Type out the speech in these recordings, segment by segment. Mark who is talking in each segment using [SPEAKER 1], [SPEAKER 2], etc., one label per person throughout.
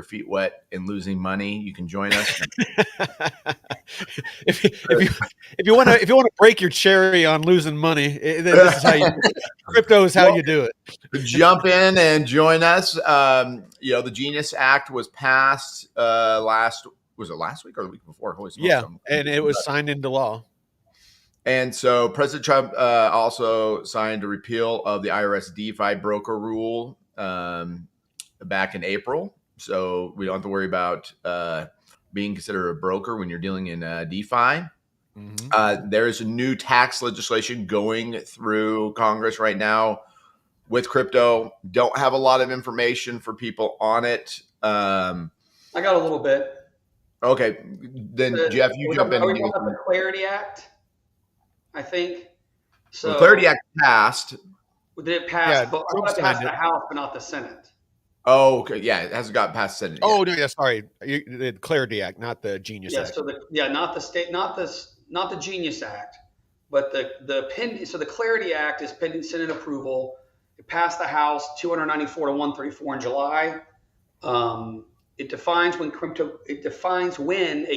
[SPEAKER 1] feet wet and losing money, you can join us.
[SPEAKER 2] if you want to break your cherry on losing money, this is how you do it. Crypto is how you do it.
[SPEAKER 1] Jump in and join us. The Genius Act was passed last week or the week before? Holy smokes!
[SPEAKER 2] Yeah, and it was signed into law.
[SPEAKER 1] And so President Trump also signed a repeal of the IRS DeFi broker rule back in April. So we don't have to worry about being considered a broker when you're dealing in DeFi. Mm-hmm. There's a new tax legislation going through Congress right now with crypto. Don't have a lot of information for people on it.
[SPEAKER 3] I got a little bit.
[SPEAKER 1] Okay. Then Jeff, you jump in.
[SPEAKER 3] Are we talking about the Clarity Act? I think. So
[SPEAKER 1] the Clarity Act passed.
[SPEAKER 3] Did it pass? Yeah, it passed the House, but not the Senate.
[SPEAKER 1] Oh, okay. Yeah, it hasn't got past the Senate.
[SPEAKER 2] Oh, no, yeah, sorry. The Clarity Act, not the Genius Act.
[SPEAKER 3] So not the state, not the Genius Act, but the pending. So the Clarity Act is pending Senate approval. It passed the House 294 to 134 in July. It defines when a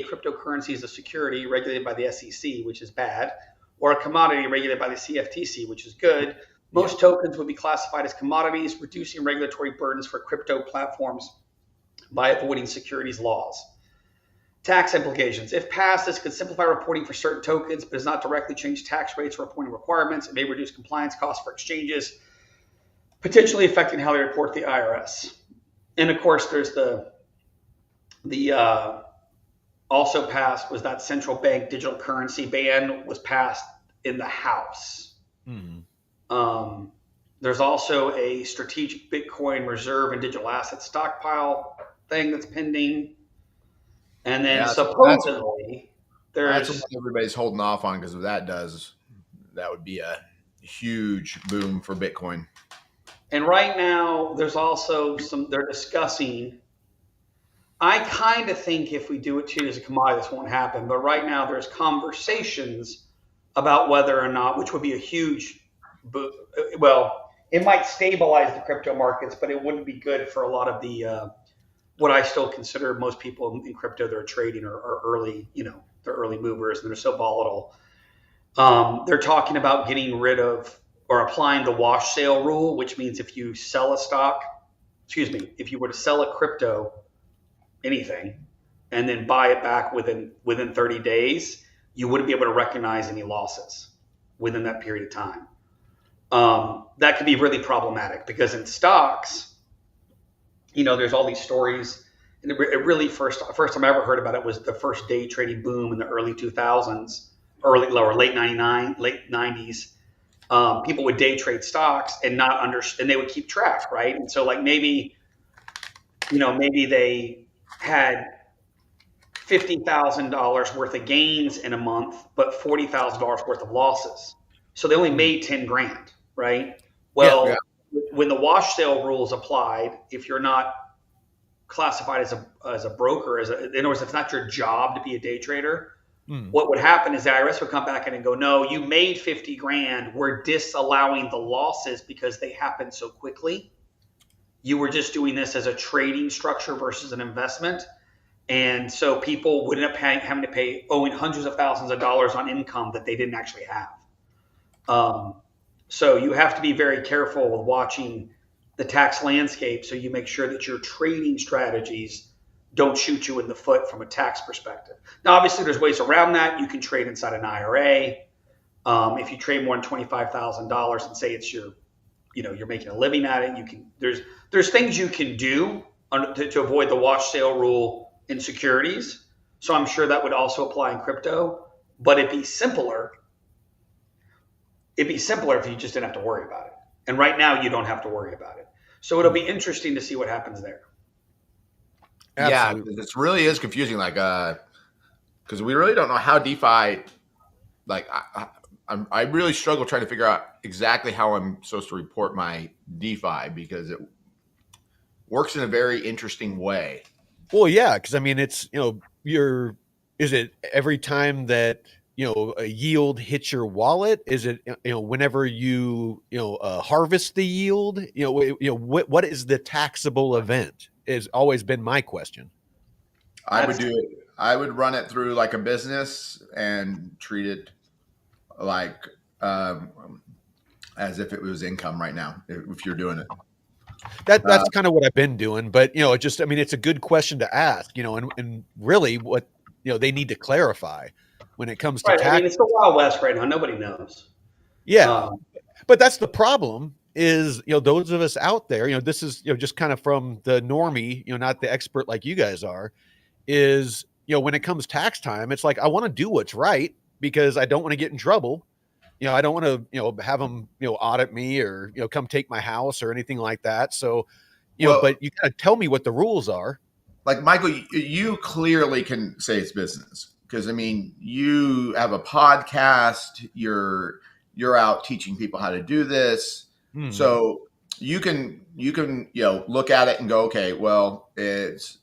[SPEAKER 3] cryptocurrency is a security regulated by the SEC, which is bad, or a commodity regulated by the CFTC, which is good. Most tokens would be classified as commodities, reducing regulatory burdens for crypto platforms by avoiding securities laws. Tax implications. If passed, this could simplify reporting for certain tokens, but does not directly change tax rates or reporting requirements. It may reduce compliance costs for exchanges, potentially affecting how they report to the IRS. And of course, there's the also passed was that central bank digital currency ban was passed in the House. Mm-hmm. There's also a strategic Bitcoin reserve and digital asset stockpile thing that's pending. And then supposedly
[SPEAKER 1] that's what everybody's holding off on, because if that would be a huge boom for Bitcoin.
[SPEAKER 3] And right now there's also they're discussing, I kind of think if we do it too as a commodity, this won't happen. But right now there's conversations about whether or not, which would be a huge, it might stabilize the crypto markets, but it wouldn't be good for a lot of the, what I still consider most people in crypto that are trading are early, they're early movers and they're so volatile. They're talking about getting rid of or applying the wash sale rule, which means if you sell a stock, if you were to sell a crypto, anything, and then buy it back within 30 days, you wouldn't be able to recognize any losses within that period of time. That could be really problematic because in stocks, there's all these stories. And it really first time I ever heard about it was the first day trading boom in the early 2000s, late 90s. People would day trade stocks and and they would keep track, right? And so maybe they had $50,000 worth of gains in a month, but $40,000 worth of losses. So they only made 10 grand, right? Well, when the wash sale rules applied, if you're not classified as a broker, in other words, if it's not your job to be a day trader, what would happen is the IRS would come back in and go, no, you made 50 grand. We're disallowing the losses because they happened so quickly. You were just doing this as a trading structure versus an investment. And so people would end up having to owing hundreds of thousands of dollars on income that they didn't actually have. So you have to be very careful with watching the tax landscape so you make sure that your trading strategies don't shoot you in the foot from a tax perspective. Now, obviously, there's ways around that. You can trade inside an IRA. If you trade more than $25,000 and say it's you're making a living at it, there's things you can do to avoid the wash sale rule in securities. So I'm sure that would also apply in crypto, but it'd be simpler. It'd be simpler if you just didn't have to worry about it. And right now you don't have to worry about it. So it'll be interesting to see what happens there.
[SPEAKER 1] Absolutely. Yeah, this really is confusing. Because we really don't know how DeFi, I really struggle trying to figure out exactly how I'm supposed to report my DeFi because it works in a very interesting way.
[SPEAKER 2] Well, yeah, because it's is it every time that a yield hits your wallet? Is it whenever you harvest the yield? What is the taxable event? has always been my question.
[SPEAKER 1] I would do it. I would run it through like a business and treat it like as if it was income right now, if you're doing it.
[SPEAKER 2] That's kind of what I've been doing, but I mean, it's a good question to ask, and really what they need to clarify when it comes to
[SPEAKER 3] right.
[SPEAKER 2] tax.
[SPEAKER 3] I mean, it's the Wild West right now. Nobody knows.
[SPEAKER 2] Yeah, but that's the problem. Is those of us out there, this is just kind of from the normie, not the expert like you guys are. Is when it comes tax time, it's like I want to do what's right because I don't want to get in trouble. I don't want to have them audit me or come take my house or anything like that. So but you gotta tell me what the rules are.
[SPEAKER 1] Like Michael, you clearly can say it's business because I mean you have a podcast. You're out teaching people how to do this, so you can look at it and go, okay, well, it's